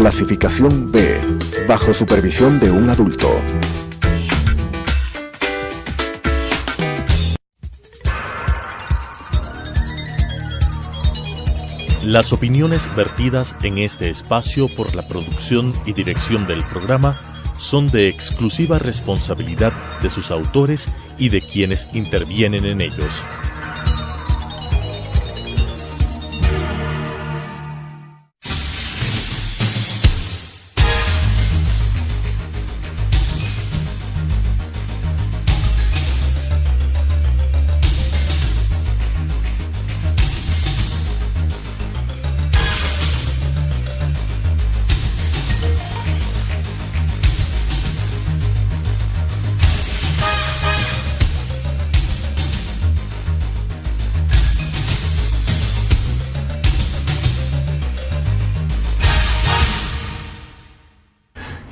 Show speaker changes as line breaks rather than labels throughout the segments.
Clasificación B, bajo supervisión de un adulto.
Las opiniones vertidas en este espacio por la producción y dirección del programa son de exclusiva responsabilidad de sus autores y de quienes intervienen en ellos.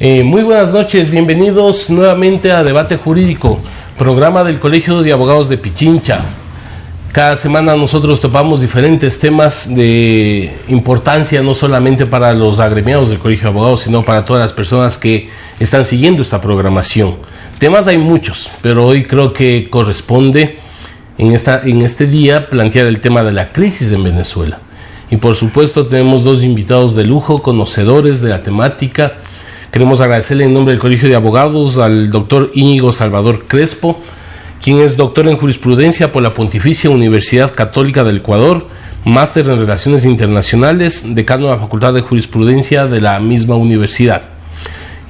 Muy buenas noches, bienvenidos nuevamente a Debate Jurídico, programa del Colegio de Abogados de Pichincha. Cada semana nosotros topamos diferentes temas de importancia, no solamente para los agremiados del Colegio de Abogados, sino para todas las personas que están siguiendo esta programación. Temas hay muchos, pero hoy creo que corresponde en este día plantear el tema de la crisis en Venezuela. Y por supuesto tenemos dos invitados de lujo, conocedores de la temática. Queremos agradecerle en nombre del Colegio de Abogados al doctor Íñigo Salvador Crespo, quien es doctor en jurisprudencia por la Pontificia Universidad Católica del Ecuador, máster en Relaciones Internacionales, decano de la Facultad de Jurisprudencia de la misma universidad.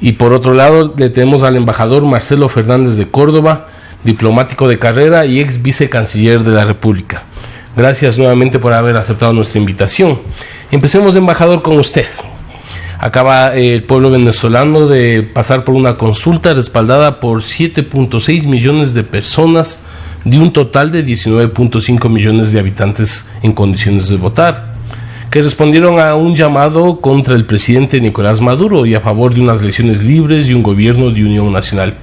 Y por otro lado le tenemos al embajador Marcelo Fernández de Córdoba, diplomático de carrera y ex vicecanciller de la República. Gracias nuevamente por haber aceptado nuestra invitación. Empecemos, embajador, con usted. Acaba el pueblo venezolano de pasar por una consulta respaldada por 7.6 millones de personas de un total de 19.5 millones de habitantes en condiciones de votar, que respondieron a un llamado contra el presidente Nicolás Maduro y a favor de unas elecciones libres y un gobierno de unión nacional.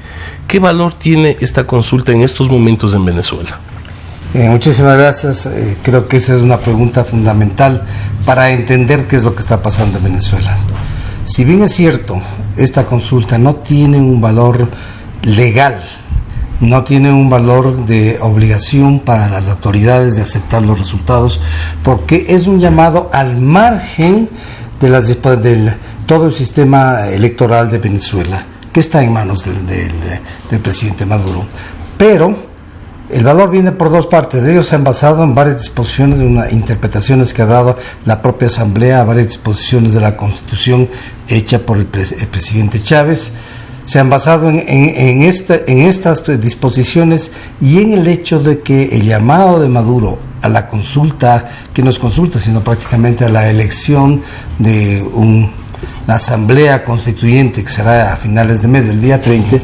¿Qué valor tiene esta consulta en estos momentos en Venezuela?
Muchísimas gracias. Creo que esa es una pregunta fundamental para entender qué es lo que está pasando en Venezuela. Si bien es cierto, esta consulta no tiene un valor legal, no tiene un valor de obligación para las autoridades de aceptar los resultados, porque es un llamado al margen de todo el sistema electoral de Venezuela, que está en manos del presidente Maduro. Pero el valor viene por dos partes. Ellos se han basado en varias disposiciones, en interpretaciones que ha dado la propia Asamblea, varias disposiciones de la Constitución hecha por el presidente Chávez. Se han basado en estas disposiciones y en el hecho de que el llamado de Maduro a la consulta, que no es consulta, sino prácticamente a la elección de una Asamblea Constituyente, que será a finales de mes, del día 30,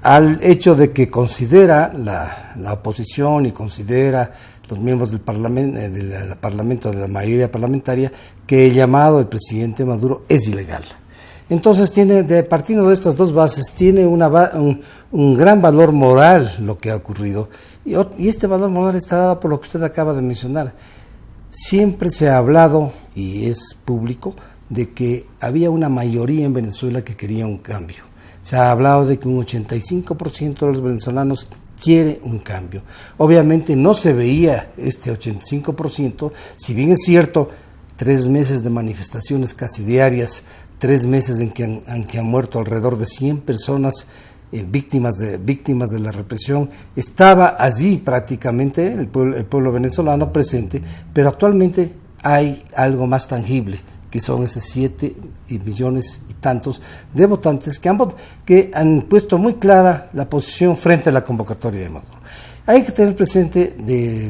al hecho de que considera la oposición y considera los miembros del Parlamento, de la mayoría parlamentaria, que el llamado del presidente Maduro es ilegal. Entonces, partiendo de estas dos bases, tiene un gran valor moral lo que ha ocurrido. Y este valor moral está dado por lo que usted acaba de mencionar. Siempre se ha hablado, y es público, de que había una mayoría en Venezuela que quería un cambio. Se ha hablado de que un 85% de los venezolanos quiere un cambio. Obviamente no se veía este 85%, si bien es cierto, 3 meses de manifestaciones casi diarias, 3 meses en que han muerto alrededor de 100 personas víctimas de la represión, estaba allí prácticamente el pueblo venezolano presente, pero actualmente hay algo más tangible, que son esos 7 millones y tantos de votantes que han puesto muy clara la posición frente a la convocatoria de Maduro. Hay que tener presente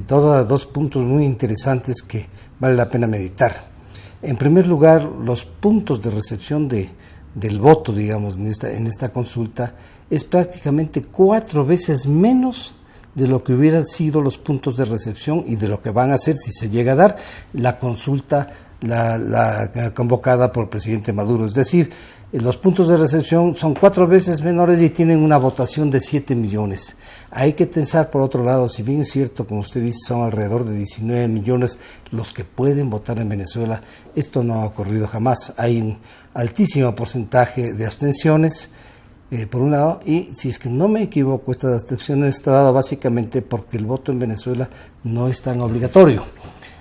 dos puntos muy interesantes que vale la pena meditar. En primer lugar, los puntos de recepción del voto, digamos, en esta consulta, es prácticamente 4 veces menos de lo que hubieran sido los puntos de recepción y de lo que van a ser, si se llega a dar, la consulta la convocada por el presidente Maduro. Es decir, Los puntos de recepción son 4 veces menores y tienen una votación de 7 millones. Hay que pensar, por otro lado, si bien es cierto, como usted dice, son alrededor de 19 millones los que pueden votar en Venezuela, esto no ha ocurrido jamás. Hay un altísimo porcentaje de abstenciones, por un lado, y si es que no me equivoco, esta abstención está dada básicamente porque el voto en Venezuela no es tan obligatorio.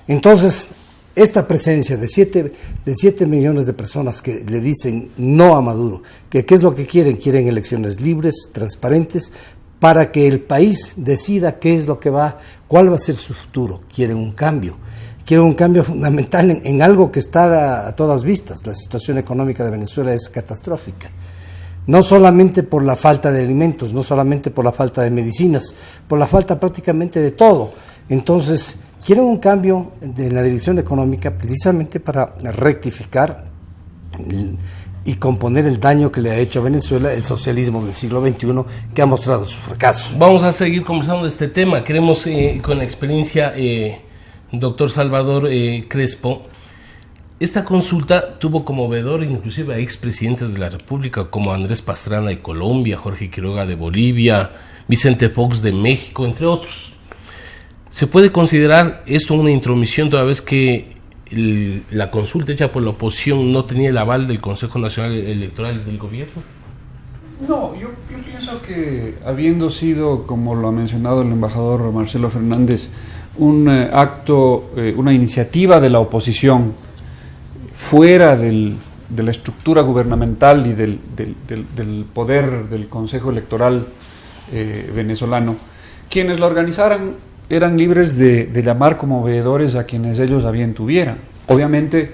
Entonces, esta presencia de 7 millones de personas que le dicen no a Maduro, que ¿qué es lo que quieren? Quieren elecciones libres, transparentes, para que el país decida qué es lo que cuál va a ser su futuro. Quieren un cambio fundamental en algo que está a todas vistas. La situación económica de Venezuela es catastrófica. No solamente por la falta de alimentos, no solamente por la falta de medicinas, por la falta prácticamente de todo. Entonces, quieren un cambio de la dirección económica precisamente para rectificar y componer el daño que le ha hecho a Venezuela el socialismo del siglo XXI, que ha mostrado su fracaso.
Vamos a seguir conversando de este tema. Queremos, con la experiencia, doctor Salvador Crespo, esta consulta tuvo como veedor inclusive a expresidentes de la República como Andrés Pastrana de Colombia, Jorge Quiroga de Bolivia, Vicente Fox de México, entre otros. ¿Se puede considerar esto una intromisión toda vez que la consulta hecha por la oposición no tenía el aval del Consejo Nacional Electoral y del gobierno?
No, yo pienso que habiendo sido, como lo ha mencionado el embajador Marcelo Fernández, un acto, una iniciativa de la oposición fuera de la estructura gubernamental y del poder del Consejo Electoral venezolano, quienes la organizaran eran libres de llamar como veedores a quienes ellos a bien tuvieran. Obviamente,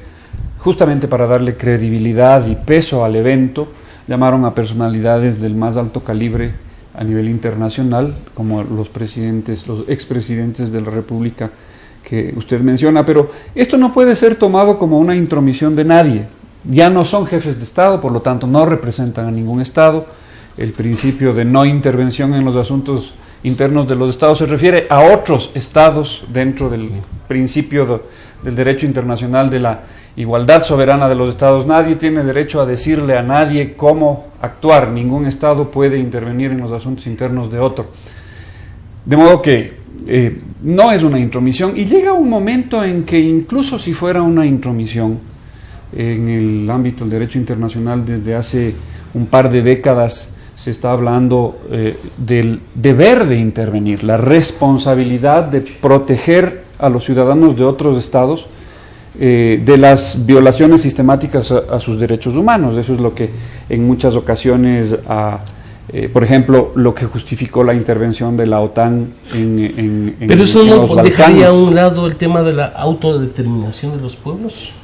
justamente para darle credibilidad y peso al evento, llamaron a personalidades del más alto calibre a nivel internacional, como los expresidentes de la República que usted menciona, pero esto no puede ser tomado como una intromisión de nadie. Ya no son jefes de Estado, por lo tanto no representan a ningún Estado. El principio de no intervención en los asuntos internos de los Estados se refiere a otros Estados dentro del principio del derecho internacional de la igualdad soberana de los Estados. Nadie tiene derecho a decirle a nadie cómo actuar. Ningún Estado puede intervenir en los asuntos internos de otro. De modo que no es una intromisión, y llega un momento en que incluso si fuera una intromisión en el ámbito del derecho internacional, desde hace un par de décadas se está hablando del deber de intervenir, la responsabilidad de proteger a los ciudadanos de otros estados de las violaciones sistemáticas a sus derechos humanos. Eso es lo que en muchas ocasiones por ejemplo, lo que justificó la intervención de la OTAN en
¿Pero eso
en
no
los Balcanes.
dejaría a un lado el tema de la autodeterminación de los pueblos?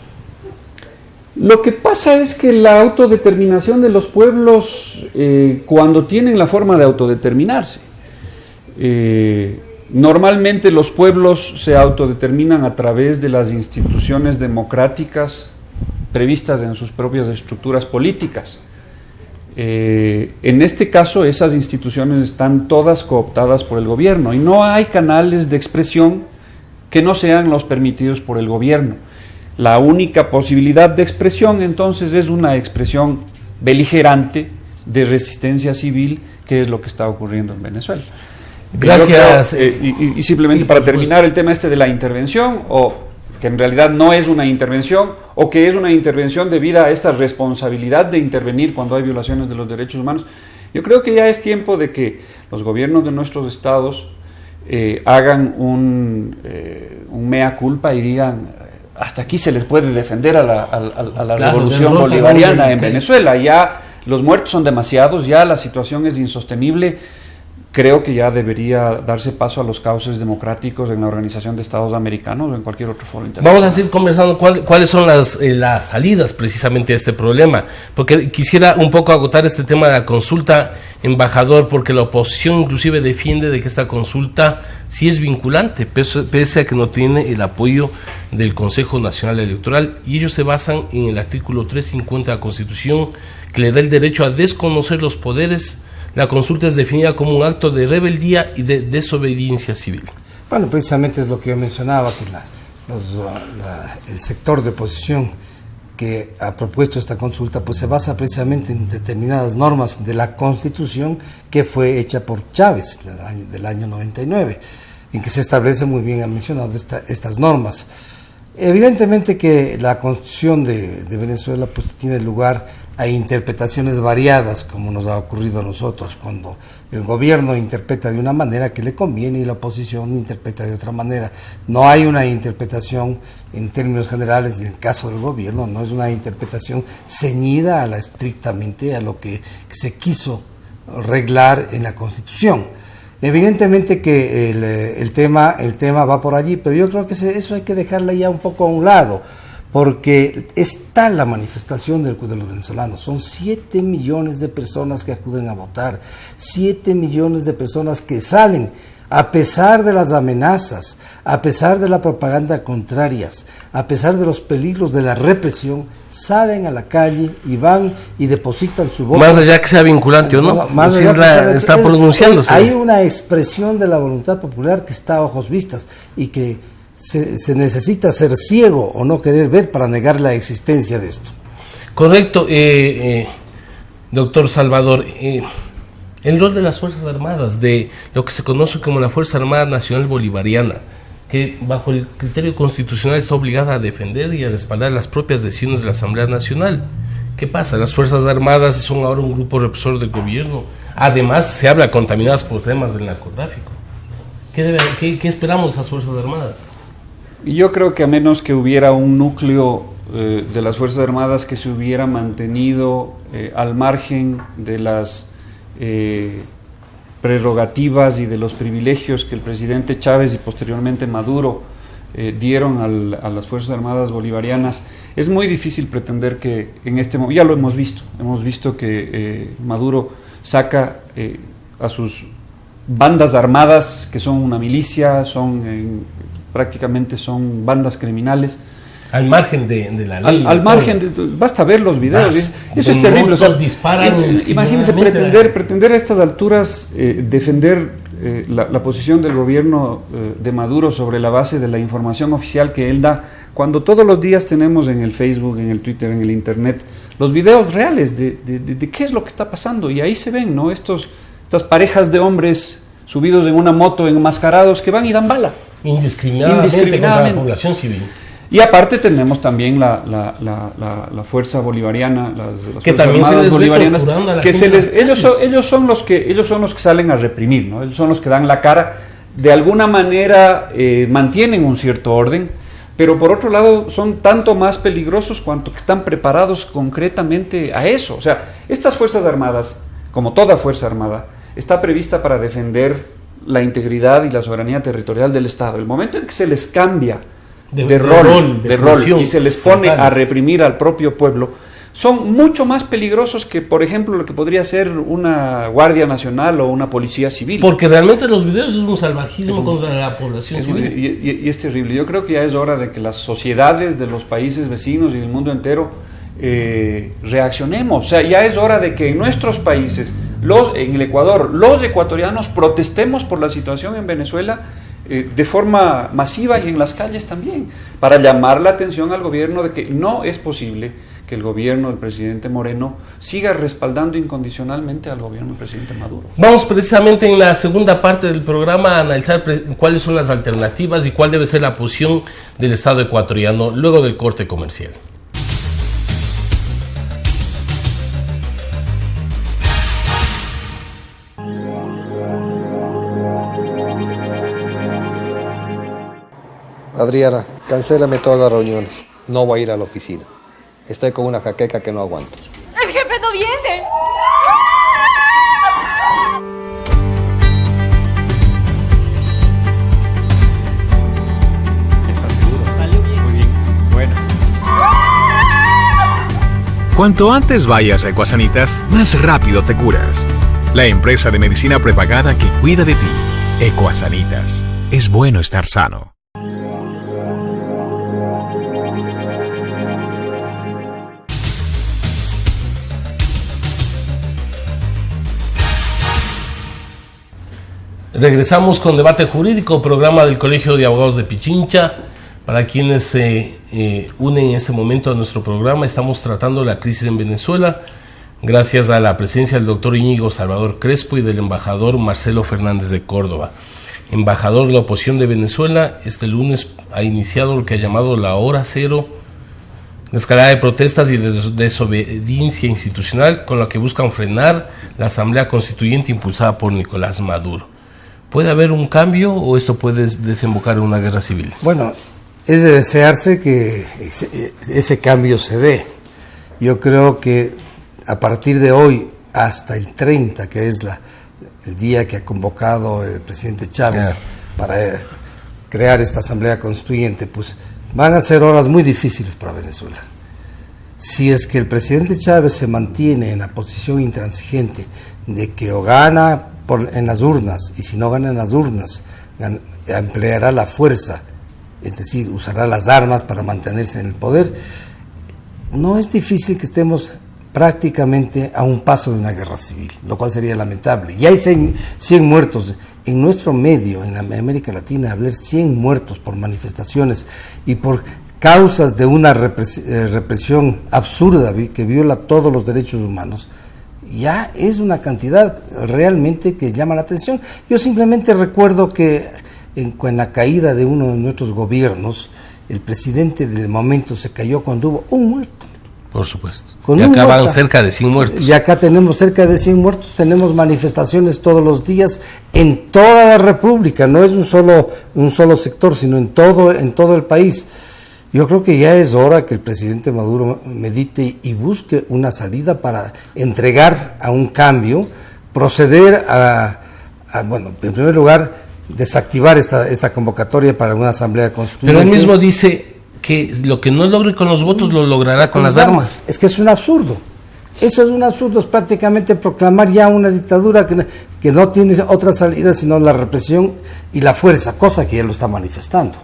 Lo que pasa es que la autodeterminación de los pueblos, cuando tienen la forma de autodeterminarse, normalmente los pueblos se autodeterminan a través de las instituciones democráticas previstas en sus propias estructuras políticas. En este caso, esas instituciones están todas cooptadas por el gobierno y no hay canales de expresión que no sean los permitidos por el gobierno. La única posibilidad de expresión entonces es una expresión beligerante de resistencia civil, que es lo que está ocurriendo en Venezuela.
Gracias.
Y simplemente, sí, para terminar el tema de la intervención, o que en realidad no es una intervención, o que es una intervención debida a esta responsabilidad de intervenir cuando hay violaciones de los derechos humanos, yo creo que ya es tiempo de que los gobiernos de nuestros estados hagan un mea culpa y digan: hasta aquí se les puede defender a la revolución bolivariana en Venezuela. Ya los muertos son demasiados, ya la situación es insostenible. Creo que ya debería darse paso a los cauces democráticos en la Organización de Estados Americanos o en cualquier otro foro internacional.
Vamos a seguir conversando cuáles son las salidas precisamente a este problema, porque quisiera un poco agotar este tema de la consulta, embajador, porque la oposición inclusive defiende de que esta consulta sí es vinculante, pese a que no tiene el apoyo del Consejo Nacional Electoral, y ellos se basan en el artículo 350 de la Constitución, que le da el derecho a desconocer los poderes. La consulta es definida como un acto de rebeldía y de desobediencia civil.
Bueno, precisamente es lo que yo mencionaba, que el sector de oposición que ha propuesto esta consulta, pues se basa precisamente en determinadas normas de la Constitución que fue hecha por Chávez del año 99, en que se establece, muy bien ha mencionado, estas normas. Evidentemente que la Constitución de Venezuela pues tiene lugar a interpretaciones variadas, como nos ha ocurrido a nosotros, cuando el gobierno interpreta de una manera que le conviene y la oposición interpreta de otra manera. No hay una interpretación en términos generales, en el caso del gobierno, no es una interpretación ceñida estrictamente a lo que se quiso reglar en la Constitución. Evidentemente que el tema va por allí, pero yo creo que eso hay que dejarla ya un poco a un lado, porque está la manifestación de los venezolanos. Son 7 millones de personas que acuden a votar, 7 millones de personas que salen, a pesar de las amenazas, a pesar de la propaganda contrarias, a pesar de los peligros de la represión, salen a la calle y van y depositan su voto.
Más allá que sea vinculante o no,
más allá
está pronunciándose.
Hay una expresión de la voluntad popular que está a ojos vistas y que se necesita ser ciego o no querer ver para negar la existencia de esto.
Correcto, doctor Salvador. El rol de las Fuerzas Armadas, de lo que se conoce como la Fuerza Armada Nacional Bolivariana, que bajo el criterio constitucional está obligada a defender y a respaldar las propias decisiones de la Asamblea Nacional. ¿Qué pasa? Las Fuerzas Armadas son ahora un grupo represor del gobierno. Además, se habla contaminadas por temas del narcotráfico. ¿Qué esperamos de esas Fuerzas Armadas?
Yo creo que a menos que hubiera un núcleo de las Fuerzas Armadas que se hubiera mantenido al margen de las prerrogativas y de los privilegios que el presidente Chávez y posteriormente Maduro dieron a las Fuerzas Armadas bolivarianas, es muy difícil pretender que en este momento, ya lo hemos visto que Maduro saca a sus bandas armadas, que son una milicia, prácticamente son bandas criminales. Al margen de la ley. Al margen, basta ver los videos. Eso es terrible. Imagínense pretender a estas alturas defender la posición del gobierno de Maduro sobre la base de la información oficial que él da, cuando todos los días tenemos en el Facebook, en el Twitter, en el Internet, los videos reales de qué es lo que está pasando. Y ahí se ven, ¿no? Estas parejas de hombres subidos en una moto, enmascarados, que van y dan bala. Indiscriminadamente contra la población civil. Y aparte tenemos también la fuerza bolivariana, las que fuerzas armadas bolivarianas, que ellos son los que salen a reprimir, ¿no? Ellos son los que dan la cara, de alguna manera mantienen un cierto orden, pero por otro lado son tanto más peligrosos cuanto que están preparados concretamente a eso. O sea, estas fuerzas armadas, como toda fuerza armada, está prevista para defender la integridad y la soberanía territorial del Estado. El momento en que se les cambia de rol y se les pone a reprimir al propio pueblo, son mucho más peligrosos que, por ejemplo, lo que podría ser una Guardia Nacional o una Policía Civil. Porque realmente los videos es un salvajismo contra la población civil. Y es terrible. Yo creo que ya es hora de que las sociedades de los países vecinos y del mundo entero reaccionemos. O sea, ya es hora de que en nuestros países, en el Ecuador, los ecuatorianos protestemos por la situación en Venezuela de forma masiva y en las calles también, para llamar la atención al gobierno de que no es posible que el gobierno del presidente Moreno siga respaldando incondicionalmente al gobierno del presidente Maduro. Vamos precisamente en la segunda parte del programa a analizar cuáles son las alternativas y cuál debe ser la posición del Estado ecuatoriano luego del corte comercial.
Adriana, cancélame todas las reuniones. No voy a ir a la oficina. Estoy con una jaqueca que no aguanto.
¡El jefe no viene!
¿Estás seguro? Salió bien. Muy bien. Bueno.
Cuanto antes vayas a Ecuasanitas, más rápido te curas. La empresa de medicina prepagada que cuida de ti. Ecuasanitas. Es bueno estar sano.
Regresamos con Debate Jurídico, programa del Colegio de Abogados de Pichincha. Para quienes unen en este momento a nuestro programa. Estamos tratando la crisis en Venezuela gracias a la presencia del doctor Íñigo Salvador Crespo y del embajador Marcelo Fernández de Córdoba. Embajador de la oposición de Venezuela, este lunes ha iniciado lo que ha llamado la hora cero, la escalada de protestas y de desobediencia institucional con la que buscan frenar la Asamblea Constituyente impulsada por Nicolás Maduro. ¿Puede haber un cambio o esto puede desembocar en una guerra civil?
Bueno, es de desearse que ese cambio se dé. Yo creo que a partir de hoy hasta el 30, que es el día que ha convocado el presidente Chávez para crear esta Asamblea Constituyente, pues van a ser horas muy difíciles para Venezuela. Si es que el presidente Chávez se mantiene en la posición intransigente de que o gana en las urnas, y si no gana en las urnas, empleará la fuerza, es decir, usará las armas para mantenerse en el poder, no es difícil que estemos prácticamente a un paso de una guerra civil, lo cual sería lamentable. Y hay 100 muertos en nuestro medio, en América Latina, haber 100 muertos por manifestaciones y por causas de una represión absurda que viola todos los derechos humanos, ya es una cantidad realmente que llama la atención. Yo simplemente recuerdo que en la caída de uno de nuestros gobiernos, el presidente del momento se cayó cuando hubo un muerto.
Por supuesto. Y acá van cerca de 100 muertos.
Y acá tenemos cerca de 100 muertos, tenemos manifestaciones todos los días en toda la República, no es un solo sector, sino en todo el país. Yo creo que ya es hora que el presidente Maduro medite y busque una salida para entregar a un cambio, proceder bueno, en primer lugar, desactivar esta convocatoria para una asamblea constituyente.
Pero él mismo dice que lo que no logre con los votos lo logrará con las armas.
Es que es un absurdo. Eso es un absurdo, es prácticamente proclamar ya una dictadura que no tiene otra salida sino la represión y la fuerza, cosa que ya lo está manifestando.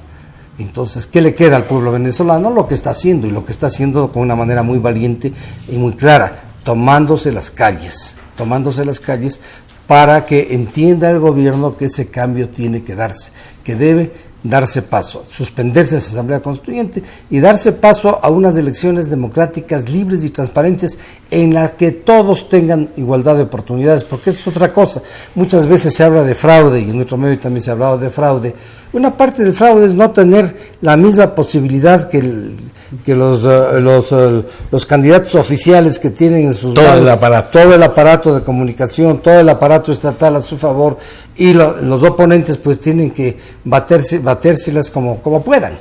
Entonces, ¿qué le queda al pueblo venezolano? Lo que está haciendo, y lo que está haciendo con una manera muy valiente y muy clara, tomándose las calles para que entienda el gobierno que ese cambio tiene que darse, que debe darse paso, suspenderse esa Asamblea Constituyente y darse paso a unas elecciones democráticas, libres y transparentes en las que todos tengan igualdad de oportunidades, porque eso es otra cosa. Muchas veces se habla de fraude, y en nuestro medio también se ha hablado de fraude. Una parte del fraude es no tener la misma posibilidad que los candidatos oficiales que tienen en sus manos todo el aparato de comunicación, todo el aparato estatal a su favor, y los oponentes pues tienen que batérselas como puedan.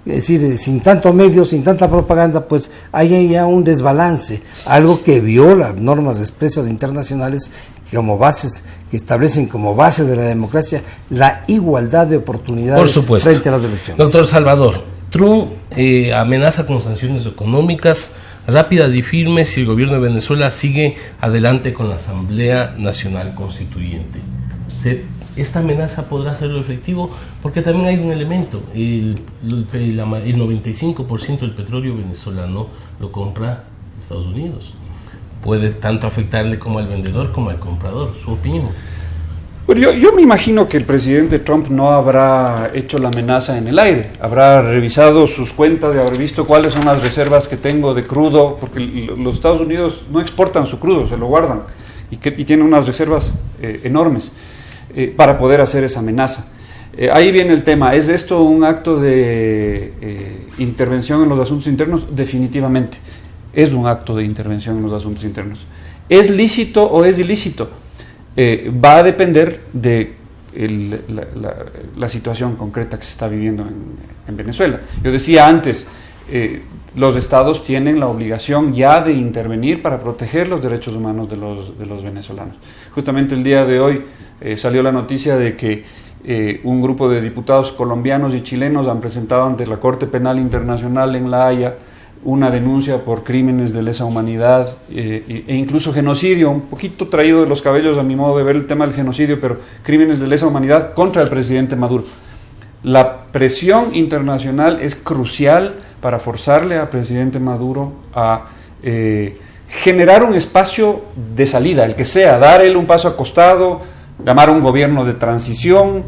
Es decir, sin tanto medio, sin tanta propaganda, pues hay ya un desbalance, algo que viola normas expresas internacionales como bases, que establecen como base de la democracia la igualdad de oportunidades frente a las elecciones.
Doctor Salvador, Trump amenaza con sanciones económicas rápidas y firmes si el gobierno de Venezuela sigue adelante con la Asamblea Nacional Constituyente. ¿Esta amenaza podrá ser efectivo? Porque también hay un elemento, el 95% del petróleo venezolano lo compra Estados Unidos. Puede tanto afectarle como al vendedor como al comprador. ¿Su opinión?
Bueno, yo me imagino que el presidente Trump no habrá hecho la amenaza en el aire, habrá revisado sus cuentas y habrá visto cuáles son las reservas que tengo de crudo, porque los Estados Unidos no exportan su crudo, se lo guardan y tienen unas reservas enormes para poder hacer esa amenaza. Ahí viene el tema, ¿es esto un acto de intervención en los asuntos internos? Definitivamente. Es un acto de intervención en los asuntos internos. ¿Es lícito o es ilícito? Va a depender de la situación concreta que se está viviendo en Venezuela. Yo decía antes, los estados tienen la obligación ya de intervenir para proteger los derechos humanos de los venezolanos. Justamente el día de hoy salió la noticia de que un grupo de diputados colombianos y chilenos han presentado ante la Corte Penal Internacional en La Haya una denuncia por crímenes de lesa humanidad e incluso genocidio, un poquito traído de los cabellos a mi modo de ver el tema del genocidio, pero crímenes de lesa humanidad contra el presidente Maduro. La presión internacional es crucial para forzarle al presidente Maduro a generar un espacio de salida, el que sea, dar él un paso acostado, llamar a un gobierno de transición,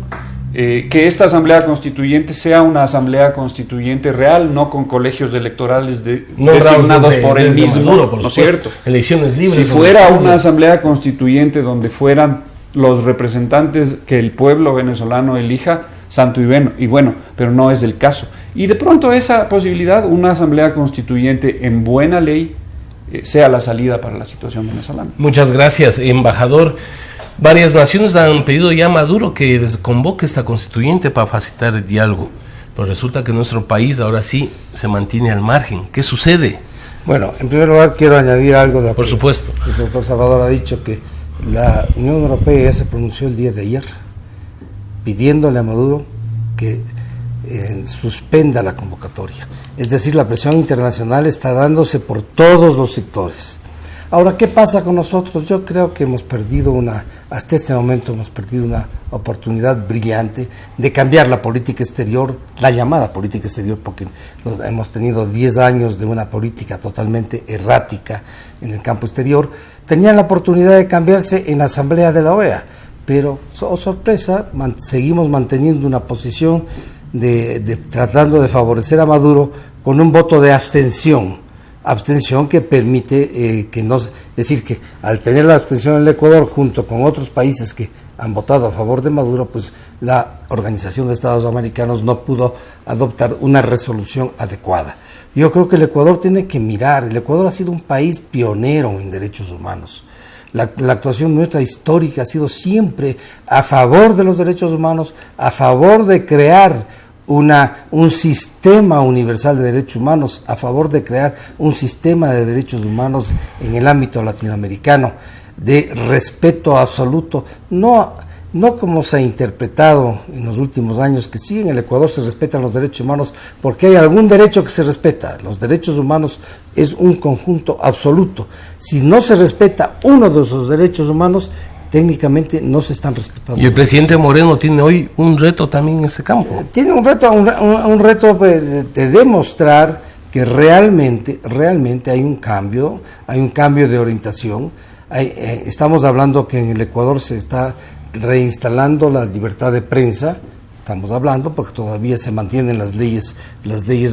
que esta asamblea constituyente sea una asamblea constituyente real, no con colegios electorales designados por él mismo,
Maduro,
¿no es cierto?
Elecciones libres.
Si fuera una asamblea constituyente donde fueran los representantes que el pueblo venezolano elija, santo y bueno, pero no es el caso. Y de pronto esa posibilidad, una asamblea constituyente en buena ley, sea la salida para la situación venezolana.
Muchas gracias, embajador. Varias naciones han pedido ya a Maduro que desconvoque esta constituyente para facilitar el diálogo, pero resulta que nuestro país ahora sí se mantiene al margen. ¿Qué sucede?
Bueno, en primer lugar quiero añadir algo de
Por supuesto.
El doctor Salvador ha dicho que la Unión Europea ya se pronunció el día de ayer pidiéndole a Maduro que suspenda la convocatoria. Es decir, la presión internacional está dándose por todos los sectores. Ahora, ¿qué pasa con nosotros? Yo creo que hasta este momento hemos perdido una oportunidad brillante de cambiar la política exterior, la llamada política exterior, porque hemos tenido 10 años de una política totalmente errática en el campo exterior. Tenían la oportunidad de cambiarse en la Asamblea de la OEA, pero, sorpresa, seguimos manteniendo una posición tratando de favorecer a Maduro con un voto de abstención que permite es decir, que al tener la abstención en el Ecuador junto con otros países que han votado a favor de Maduro, pues la Organización de Estados Americanos no pudo adoptar una resolución adecuada. Yo creo que el Ecuador tiene que mirar, el Ecuador ha sido un país pionero en derechos humanos. La actuación nuestra histórica ha sido siempre a favor de los derechos humanos, a favor de crear un sistema universal de derechos humanos, a favor de crear un sistema de derechos humanos en el ámbito latinoamericano, de respeto absoluto, no como se ha interpretado en los últimos años, que sí, en el Ecuador se respetan los derechos humanos porque hay algún derecho que se respeta. Los derechos humanos es un conjunto absoluto. Si no se respeta uno de esos derechos humanos, técnicamente no se están respetando.
Y el presidente Moreno tiene hoy un reto también en ese campo.
Tiene un reto de demostrar que realmente hay un cambio de orientación. Estamos hablando que en el Ecuador se está reinstalando la libertad de prensa, estamos hablando porque todavía se mantienen las leyes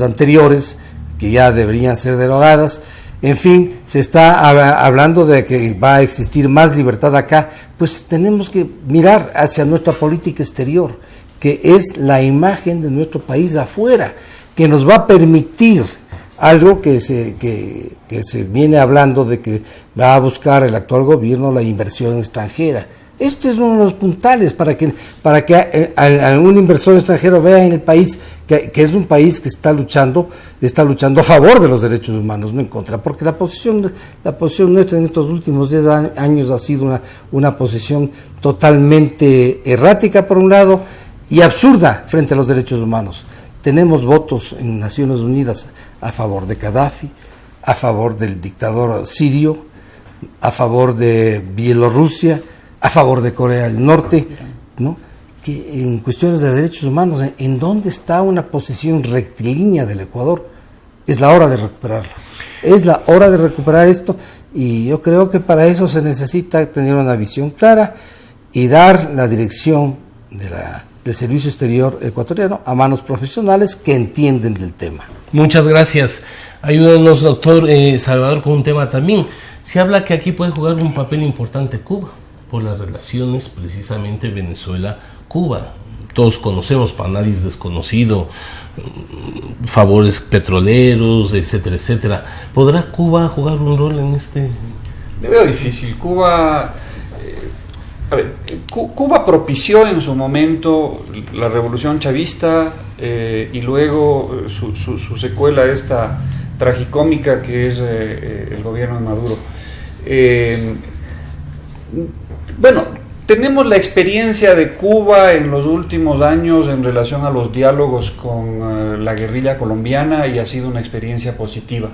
anteriores que ya deberían ser derogadas. En fin, se está hablando de que va a existir más libertad acá, pues tenemos que mirar hacia nuestra política exterior, que es la imagen de nuestro país afuera, que nos va a permitir algo que se viene hablando de que va a buscar el actual gobierno, la inversión extranjera. Esto es uno de los puntales para que un inversor extranjero vea en el país que es un país que está luchando a favor de los derechos humanos, no en contra, porque la posición nuestra en estos últimos 10 años ha sido una posición totalmente errática por un lado y absurda frente a los derechos humanos. Tenemos votos en Naciones Unidas a favor de Gaddafi, a favor del dictador sirio, a favor de Bielorrusia, a favor de Corea del Norte, ¿no? Que en cuestiones de derechos humanos, ¿en dónde está una posición rectilínea del Ecuador? Es la hora de recuperarla. Es la hora de recuperar esto y yo creo que para eso se necesita tener una visión clara y dar la dirección del servicio exterior ecuatoriano a manos profesionales que entienden del tema.
Muchas gracias. Ayúdanos, doctor Salvador, con un tema también. Se habla que aquí puede jugar un papel importante Cuba, por las relaciones precisamente Venezuela-Cuba. Todos conocemos, para nadie es desconocido, favores petroleros, etcétera, etcétera. ¿Podrá Cuba jugar un rol en este?
Le veo difícil. Cuba propició en su momento la revolución chavista y luego su secuela, esta tragicómica que es el gobierno de Maduro. Bueno, tenemos la experiencia de Cuba en los últimos años en relación a los diálogos con la guerrilla colombiana y ha sido una experiencia positiva.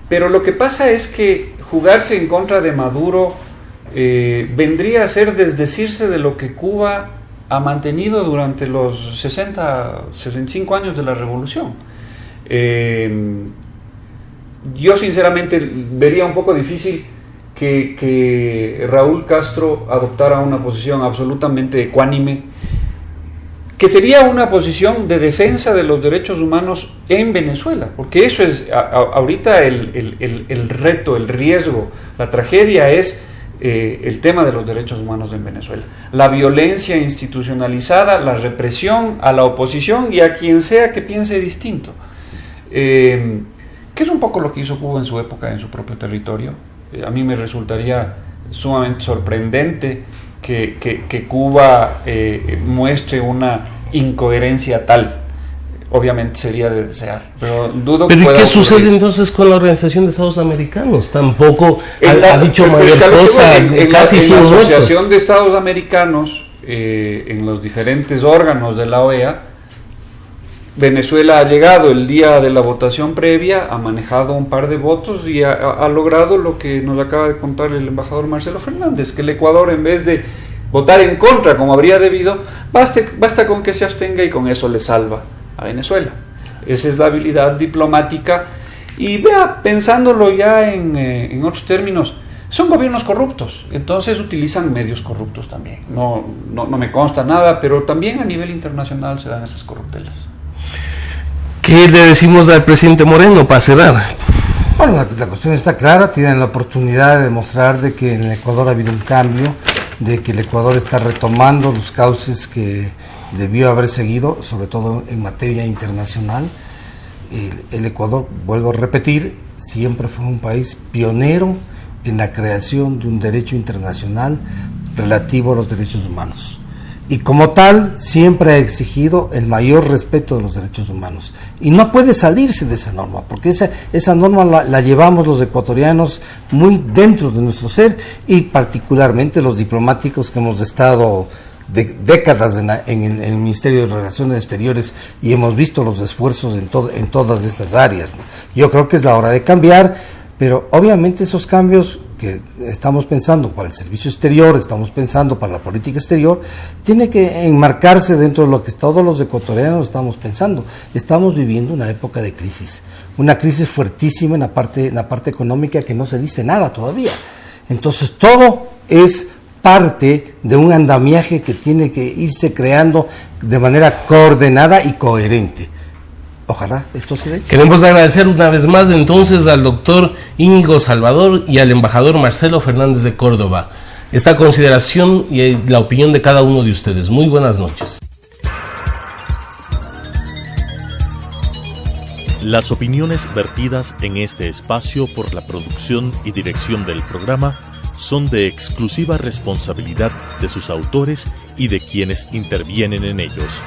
Pero lo que pasa es que jugarse en contra de Maduro vendría a ser desdecirse de lo que Cuba ha mantenido durante los 65 años de la revolución. Yo sinceramente vería un poco difícil que Raúl Castro adoptara una posición absolutamente ecuánime que sería una posición de defensa de los derechos humanos en Venezuela, porque eso es ahorita el reto, el riesgo, la tragedia es el tema de los derechos humanos en Venezuela, la violencia institucionalizada, la represión a la oposición y a quien sea que piense distinto, que es un poco lo que hizo Cuba en su época en su propio territorio. A mí me resultaría sumamente sorprendente que Cuba muestre una incoherencia tal. Obviamente sería de desear, pero dudo que pueda
¿y qué
ocurrir.
sucede entonces con la Organización de Estados Americanos? Tampoco ha dicho mayor cosa, casi
en
100
la
muertos.
Asociación de Estados Americanos, en los diferentes órganos de la OEA, Venezuela ha llegado el día de la votación previa, ha manejado un par de votos y ha logrado lo que nos acaba de contar el embajador Marcelo Fernández, que el Ecuador, en vez de votar en contra como habría debido, basta con que se abstenga y con eso le salva a Venezuela. Esa es la habilidad diplomática. Y vea, pensándolo ya en otros términos, son gobiernos corruptos, entonces utilizan medios corruptos también. No me consta nada, pero también a nivel internacional se dan esas corruptelas.
¿Qué le decimos al presidente Moreno para cerrar?
Bueno, la cuestión está clara, tienen la oportunidad de demostrar de que en el Ecuador ha habido un cambio, de que el Ecuador está retomando los cauces que debió haber seguido, sobre todo en materia internacional. El Ecuador, vuelvo a repetir, siempre fue un país pionero en la creación de un derecho internacional relativo a los derechos humanos. Y como tal, siempre ha exigido el mayor respeto de los derechos humanos. Y no puede salirse de esa norma, porque esa norma la llevamos los ecuatorianos muy dentro de nuestro ser, y particularmente los diplomáticos que hemos estado décadas en el Ministerio de Relaciones Exteriores y hemos visto los esfuerzos en todas estas áreas, ¿no? Yo creo que es la hora de cambiar, pero obviamente esos cambios que estamos pensando para el servicio exterior, estamos pensando para la política exterior, tiene que enmarcarse dentro de lo que todos los ecuatorianos estamos pensando. Estamos viviendo una época de crisis, una crisis fuertísima en la parte económica, que no se dice nada todavía. Entonces todo es parte de un andamiaje que tiene que irse creando de manera coordenada y coherente. Ojalá esto se dé.
Queremos agradecer una vez más entonces al doctor Íñigo Salvador y al embajador Marcelo Fernández de Córdoba esta consideración y la opinión de cada uno de ustedes. Muy buenas noches.
Las opiniones vertidas en este espacio por la producción y dirección del programa son de exclusiva responsabilidad de sus autores y de quienes intervienen en ellos.